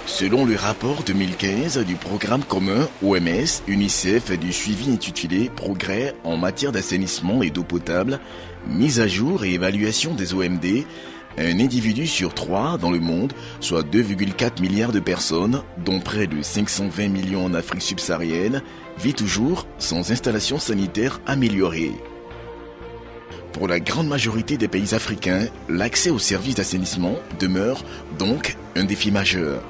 Selon le rapport 2015 du programme commun OMS, UNICEF du suivi intitulé « Progrès en matière d'assainissement et d'eau potable, mise à jour et évaluation des OMD », un individu sur 3 dans le monde, soit 2,4 milliards de personnes, dont près de 520 millions en Afrique subsaharienne, vit toujours sans installation sanitaire améliorée. Pour la grande majorité des pays africains, l'accès aux services d'assainissement demeure donc un défi majeur.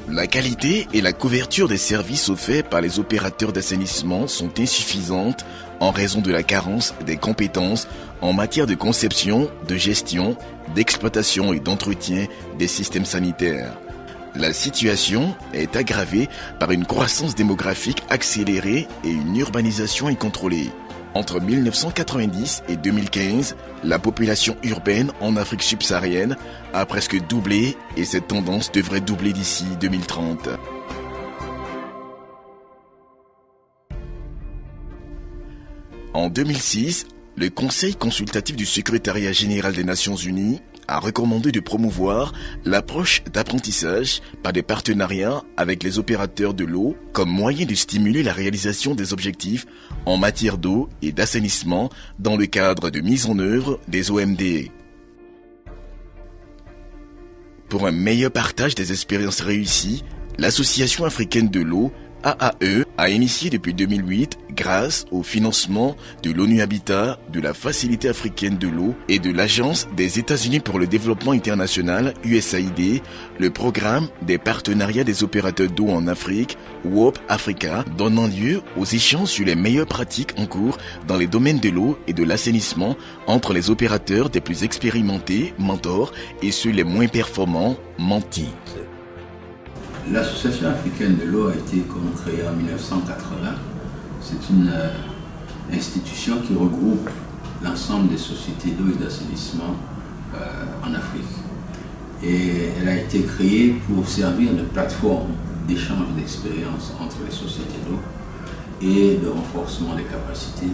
La qualité et la couverture des services offerts par les opérateurs d'assainissement sont insuffisantes en raison de la carence des compétences en matière de conception, de gestion, d'exploitation et d'entretien des systèmes sanitaires. La situation est aggravée par une croissance démographique accélérée et une urbanisation incontrôlée. Entre 1990 et 2015, la population urbaine en Afrique subsaharienne a presque doublé et cette tendance devrait doubler d'ici 2030. En 2006, le Conseil consultatif du Secrétariat général des Nations Unies a recommandé de promouvoir l'approche d'apprentissage par des partenariats avec les opérateurs de l'eau comme moyen de stimuler la réalisation des objectifs en matière d'eau et d'assainissement dans le cadre de mise en œuvre des OMD. Pour un meilleur partage des expériences réussies, l'Association africaine de l'eau AAE a initié depuis 2008, grâce au financement de l'ONU Habitat, de la Facilité africaine de l'eau et de l'Agence des États-Unis pour le développement international USAID, le programme des partenariats des opérateurs d'eau en Afrique, WOP Africa, donnant lieu aux échanges sur les meilleures pratiques en cours dans les domaines de l'eau et de l'assainissement entre les opérateurs des plus expérimentés, mentors, et ceux les moins performants, mentis. L'Association africaine de l'eau a été créée en 1980. C'est une institution qui regroupe l'ensemble des sociétés d'eau et d'assainissement en Afrique. Et elle a été créée pour servir de plateforme d'échange d'expériences entre les sociétés d'eau et de renforcement des capacités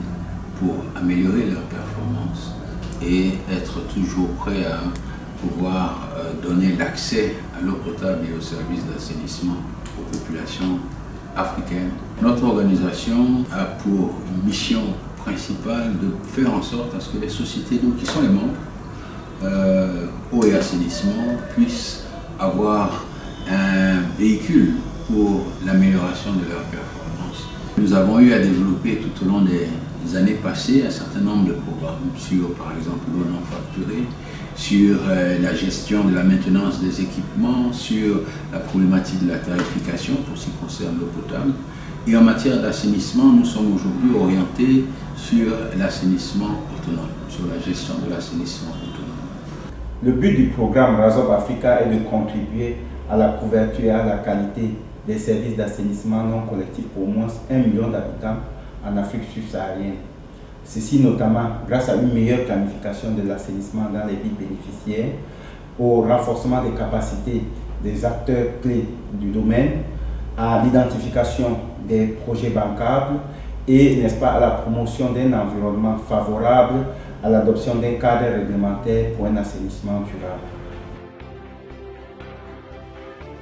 pour améliorer leur performance et être toujours prêt à pouvoir donner l'accès à l'eau potable et aux services d'assainissement aux populations africaines. Notre organisation a pour mission principale de faire en sorte à ce que les sociétés d'eau qui sont les membres, eau et assainissement, puissent avoir un véhicule pour l'amélioration de leur performance. Nous avons eu à développer tout au long des années passées un certain nombre de programmes sur, par exemple, l'eau non facturée, sur la gestion de la maintenance des équipements, sur la problématique de la tarification pour ce qui concerne l'eau potable. Et en matière d'assainissement, nous sommes aujourd'hui orientés sur l'assainissement autonome, sur la gestion de l'assainissement autonome. Le but du programme RASOP Africa est de contribuer à la couverture et à la qualité des services d'assainissement non collectif pour au moins 1 million d'habitants en Afrique subsaharienne. Ceci notamment grâce à une meilleure planification de l'assainissement dans les villes bénéficiaires, au renforcement des capacités des acteurs clés du domaine, à l'identification des projets bancables et, n'est-ce pas, à la promotion d'un environnement favorable à l'adoption d'un cadre réglementaire pour un assainissement durable.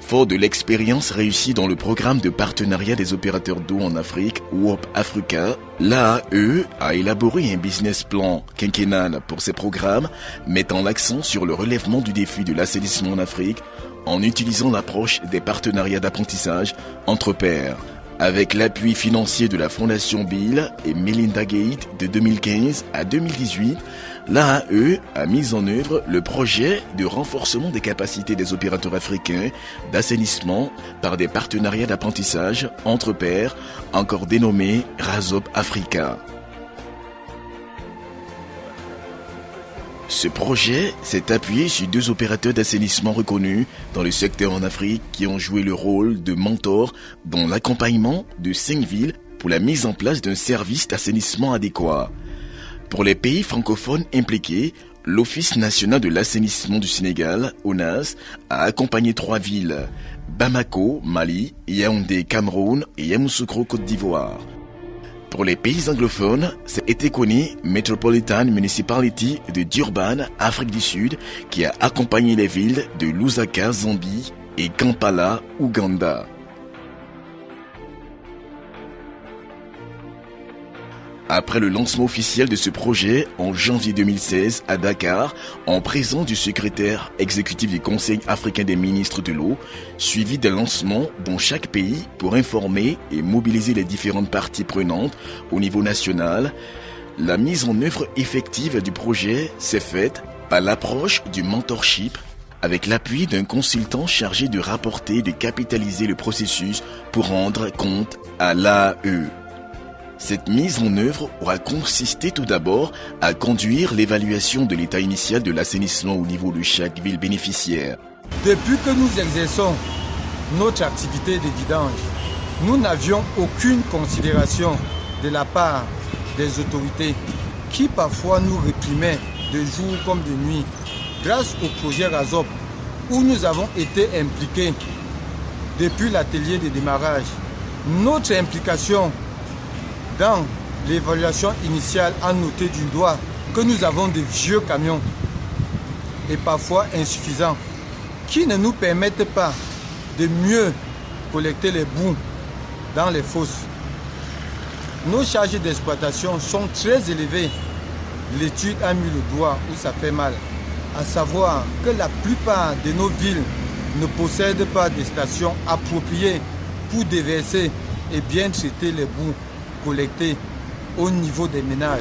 Fort de l'expérience réussie dans le programme de partenariat des opérateurs d'eau en Afrique, WOP Africa, l'AAE a élaboré un business plan quinquennal pour ces programmes, mettant l'accent sur le relèvement du défi de l'assainissement en Afrique en utilisant l'approche des partenariats d'apprentissage entre pairs. Avec l'appui financier de la Fondation Bill et Melinda Gates de 2015 à 2018, l'AAE a mis en œuvre le projet de renforcement des capacités des opérateurs africains d'assainissement par des partenariats d'apprentissage entre pairs, encore dénommé RASOP Africa. Ce projet s'est appuyé sur 2 opérateurs d'assainissement reconnus dans le secteur en Afrique qui ont joué le rôle de mentors dans l'accompagnement de 5 villes pour la mise en place d'un service d'assainissement adéquat. Pour les pays francophones impliqués, l'Office national de l'assainissement du Sénégal, ONAS, a accompagné 3 villes, Bamako, Mali, Yaoundé, Cameroun et Yamoussoukro, Côte d'Ivoire. Pour les pays anglophones, c'est eThekwini Metropolitan Municipality de Durban, Afrique du Sud, qui a accompagné les villes de Lusaka, Zambie et Kampala, Ouganda. Après le lancement officiel de ce projet en janvier 2016 à Dakar, en présence du secrétaire exécutif du Conseil africain des ministres de l'eau, suivi d'un lancement dans chaque pays pour informer et mobiliser les différentes parties prenantes au niveau national, la mise en œuvre effective du projet s'est faite par l'approche du mentorship avec l'appui d'un consultant chargé de rapporter et de capitaliser le processus pour rendre compte à l'AE. Cette mise en œuvre aura consisté tout d'abord à conduire l'évaluation de l'état initial de l'assainissement au niveau de chaque ville bénéficiaire. Depuis que nous exerçons notre activité de vidange, nous n'avions aucune considération de la part des autorités qui parfois nous réprimaient de jour comme de nuit. Grâce au projet RASOP où nous avons été impliqués depuis l'atelier de démarrage, notre implication dans l'évaluation initiale a noté du doigt que nous avons de vieux camions et parfois insuffisants qui ne nous permettent pas de mieux collecter les boues dans les fosses. Nos charges d'exploitation sont très élevées. L'étude a mis le doigt où ça fait mal, à savoir que la plupart de nos villes ne possèdent pas de stations appropriées pour déverser et bien traiter les boues collectés au niveau des ménages.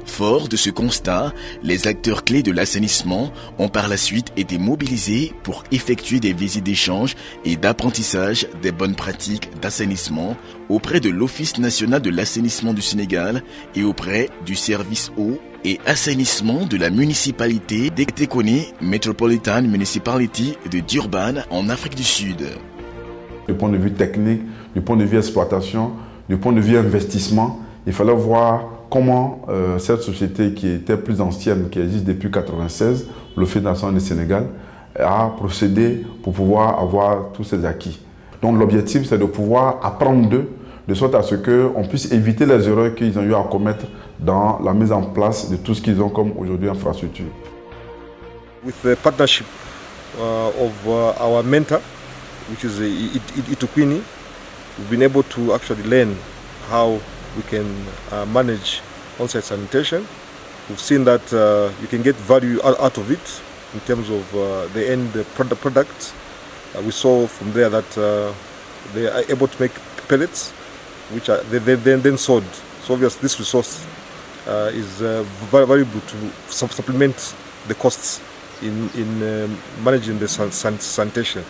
Fort de ce constat, les acteurs clés de l'assainissement ont par la suite été mobilisés pour effectuer des visites d'échange et d'apprentissage des bonnes pratiques d'assainissement auprès de l'Office national de l'assainissement du Sénégal et auprès du service eau et assainissement de la municipalité d'eThekwini Metropolitan Municipality de Durban en Afrique du Sud. Du point de vue technique, du point de vue exploitation, du point de vue investissement, il fallait voir comment cette société qui était plus ancienne, qui existe depuis 1996, l'Office national du Sénégal, a procédé pour pouvoir avoir tous ces acquis. Donc l'objectif, c'est de pouvoir apprendre d'eux, de sorte à ce qu'on puisse éviter les erreurs qu'ils ont eu à commettre dans la mise en place de tout ce qu'ils ont comme aujourd'hui infrastructure. With the partnership of our mentor, which is eThekwini, we've been able to actually learn how we can manage on-site sanitation. We've seen that you can get value out of it in terms of the end product. We saw from there that they are able to make pellets, which are they then sold. So obviously this resource is very valuable to supplement the costs in managing the sanitation.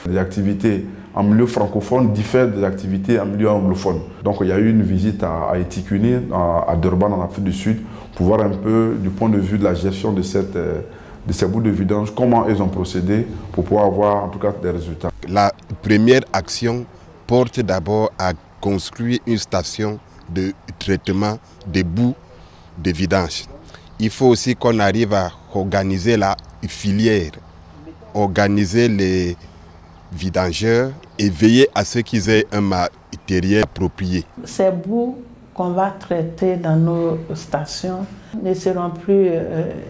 Les activités en milieu francophone diffèrent des activités en milieu anglophone. Donc il y a eu une visite à eThekwini, à Durban en Afrique du Sud, pour voir un peu du point de vue de la gestion de ces bouts de vidange, comment ils ont procédé pour pouvoir avoir en tout cas des résultats. La première action porte d'abord à construire une station de traitement des boues de vidange. Il faut aussi qu'on arrive à organiser la filière, organiser les vidangeurs et veiller à ce qu'ils aient un matériel approprié. Ces boues qu'on va traiter dans nos stations ne seront plus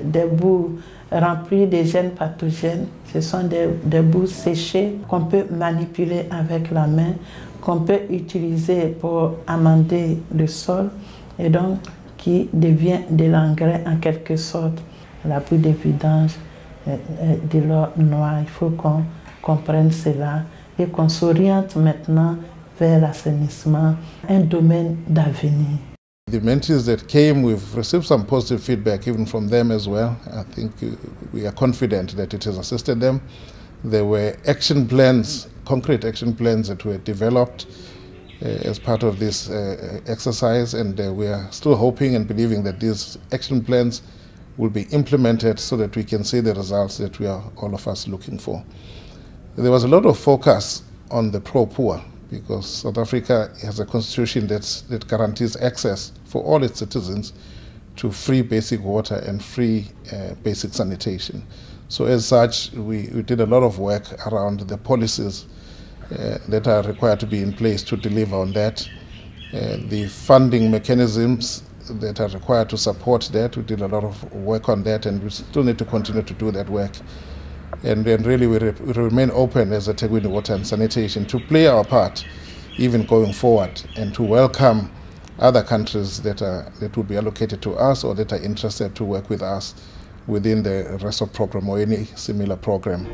des boues remplies de gènes pathogènes. Ce sont des boues séchées qu'on peut manipuler avec la main, qu'on peut utiliser pour amender le sol et donc qui devient de l'engrais en quelque sorte. La boue de vidange, de l'or noir, il faut qu'on comprenne cela et qu'on s'oriente maintenant vers l'assainissement, un domaine d'avenir. The mentees that came, we've received some positive feedback even from them as well. I think we are confident that it has assisted them. There were action plans, concrete action plans that were developed as part of this exercise, and we are still hoping and believing that these action plans will be implemented so that we can see the results that we are all of us looking for. There was a lot of focus on the pro-poor because South Africa has a constitution that guarantees access for all its citizens to free basic water and free basic sanitation. So as such, we did a lot of work around the policies that are required to be in place to deliver on that. the funding mechanisms that are required to support that. We did a lot of work on that, and we still need to continue to do that work. And then really we remain open as a eThekwini Water and Sanitation to play our part even going forward, and to welcome other countries that would be allocated to us or that are interested to work with us within the RASOP program or any similar program.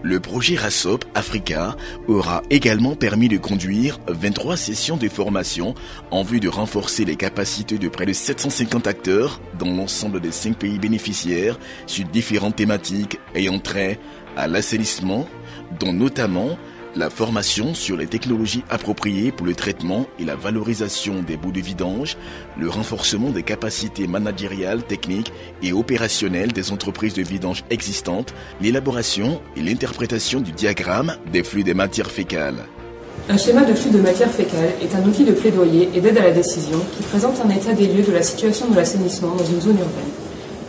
Le projet RASOP Africa aura également permis de conduire 23 sessions de formation en vue de renforcer les capacités de près de 750 acteurs dans l'ensemble des 5 pays bénéficiaires sur différentes thématiques ayant trait à l'assainissement, dont notamment la formation sur les technologies appropriées pour le traitement et la valorisation des boues de vidange, le renforcement des capacités managériales, techniques et opérationnelles des entreprises de vidange existantes, l'élaboration et l'interprétation du diagramme des flux des matières fécales. Un schéma de flux de matières fécales est un outil de plaidoyer et d'aide à la décision qui présente un état des lieux de la situation de l'assainissement dans une zone urbaine.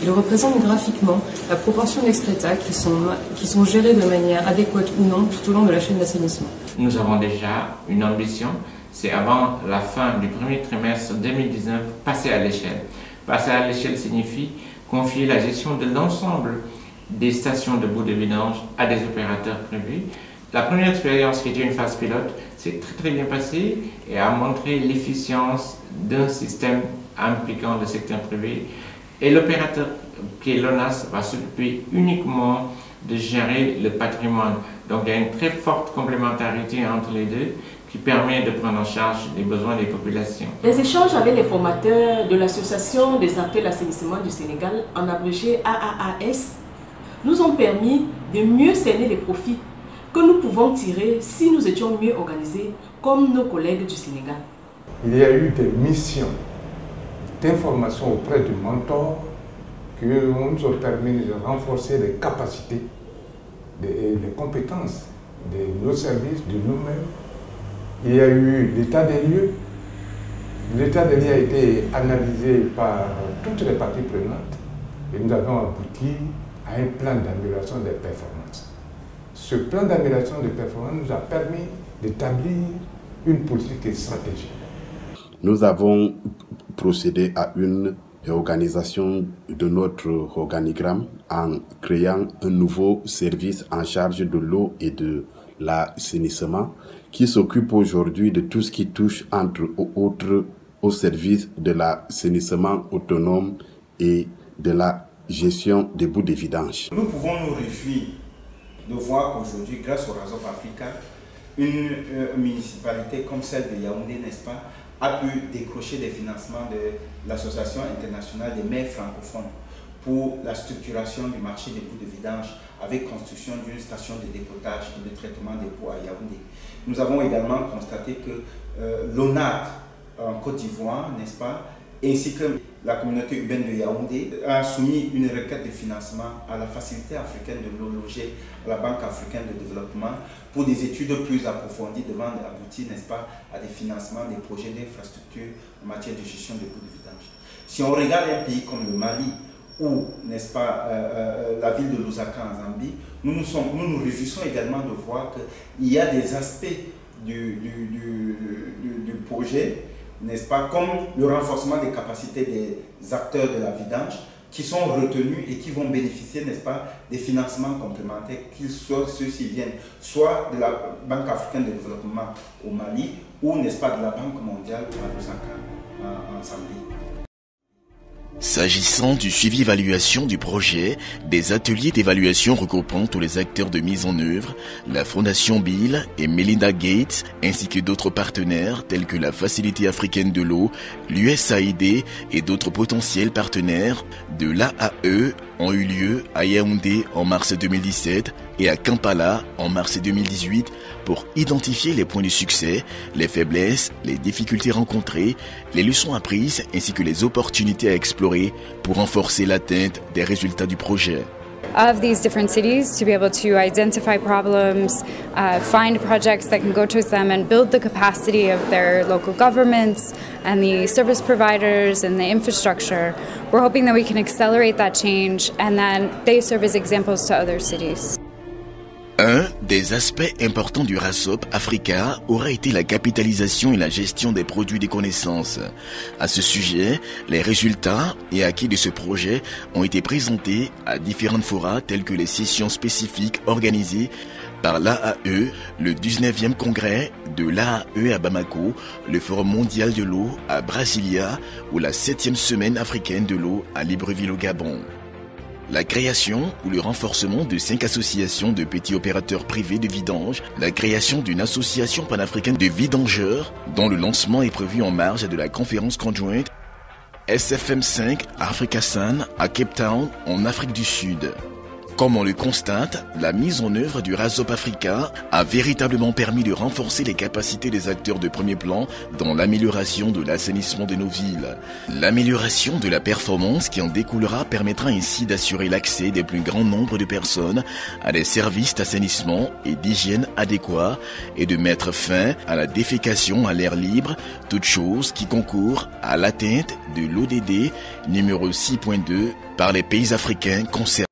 Il représente graphiquement la proportion d'excréta qui sont gérés de manière adéquate ou non tout au long de la chaîne d'assainissement. Nous avons déjà une ambition, c'est avant la fin du premier trimestre 2019, passer à l'échelle. Passer à l'échelle signifie confier la gestion de l'ensemble des stations de boues de vidange à des opérateurs privés. La première expérience qui était une phase pilote s'est très bien passée et a montré l'efficience d'un système impliquant le secteur privé. Et l'opérateur qui est l'ONAS va s'occuper uniquement de gérer le patrimoine. Donc il y a une très forte complémentarité entre les deux qui permet de prendre en charge les besoins des populations. Les échanges avec les formateurs de l'Association des acteurs de l'assainissement du Sénégal, en abrégé AAAS, nous ont permis de mieux cerner les profits que nous pouvons tirer si nous étions mieux organisés comme nos collègues du Sénégal. Il y a eu des missions d'information auprès du mentor qui nous ont permis de renforcer les capacités et les compétences de nos services, de nous-mêmes. Il y a eu l'état des lieux. L'état des lieux a été analysé par toutes les parties prenantes et nous avons abouti à un plan d'amélioration des performances. Ce plan d'amélioration des performances nous a permis d'établir une politique et stratégie. Nous avons procédé à une réorganisation de notre organigramme en créant un nouveau service en charge de l'eau et de l'assainissement qui s'occupe aujourd'hui de tout ce qui touche entre autres au service de l'assainissement autonome et de la gestion des boues de vidange. Nous pouvons nous réjouir de voir qu'aujourd'hui, grâce au RASOP Africa, une municipalité comme celle de Yaoundé, n'est-ce pas, a pu décrocher des financements de l'Association internationale des maires francophones pour la structuration du marché des boues de vidange avec construction d'une station de dépotage et de traitement des boues à Yaoundé. Nous avons également constaté que l'ONAD en Côte d'Ivoire, n'est-ce pas, ainsi que la communauté urbaine de Yaoundé a soumis une requête de financement à la Facilité africaine de l'eau logée, à la Banque africaine de développement, pour des études plus approfondies devant aboutir, n'est-ce pas, à des financements des projets d'infrastructure en matière de gestion des boues de vidange. Si on regarde un pays comme le Mali, ou, n'est-ce pas, la ville de Lusaka en Zambie, nous nous réjouissons également de voir qu'il y a des aspects du projet, n'est-ce pas, comme le renforcement des capacités des acteurs de la vidange qui sont retenus et qui vont bénéficier, n'est-ce pas, des financements complémentaires, ceux-ci viennent soit de la Banque africaine de développement au Mali ou, n'est-ce pas, de la Banque mondiale à Lusaka en Zambie. S'agissant du suivi-évaluation du projet, des ateliers d'évaluation regroupant tous les acteurs de mise en œuvre, la Fondation Bill et Melinda Gates, ainsi que d'autres partenaires tels que la Facilité africaine de l'eau, l'USAID et d'autres potentiels partenaires de l'AAE ont eu lieu à Yaoundé en mars 2017 et à Kampala en mars 2018 pour identifier les points de succès, les faiblesses, les difficultés rencontrées, les leçons apprises ainsi que les opportunités à explorer pour renforcer l'atteinte des résultats du projet. Of these different cities to be able to identify problems, find projects that can go towards them and build the capacity of their local governments and the service providers and the infrastructure. We're hoping that we can accelerate that change and then they serve as examples to other cities. Un des aspects importants du RASOP Africa aura été la capitalisation et la gestion des produits des connaissances. À ce sujet, les résultats et acquis de ce projet ont été présentés à différentes forats tels que les sessions spécifiques organisées par l'AAE, le 19e congrès de l'AAE à Bamako, le Forum mondial de l'eau à Brasilia ou la 7e semaine africaine de l'eau à Libreville au Gabon. La création ou le renforcement de 5 associations de petits opérateurs privés de vidange, la création d'une association panafricaine de vidangeurs dont le lancement est prévu en marge de la conférence conjointe SFM5 Africa Sun à Cape Town en Afrique du Sud. Comme on le constate, la mise en œuvre du RASOP Africa a véritablement permis de renforcer les capacités des acteurs de premier plan dans l'amélioration de l'assainissement de nos villes. L'amélioration de la performance qui en découlera permettra ainsi d'assurer l'accès des plus grands nombres de personnes à des services d'assainissement et d'hygiène adéquats et de mettre fin à la défécation à l'air libre, toute chose qui concourt à l'atteinte de l'ODD numéro 6.2 par les pays africains concernés.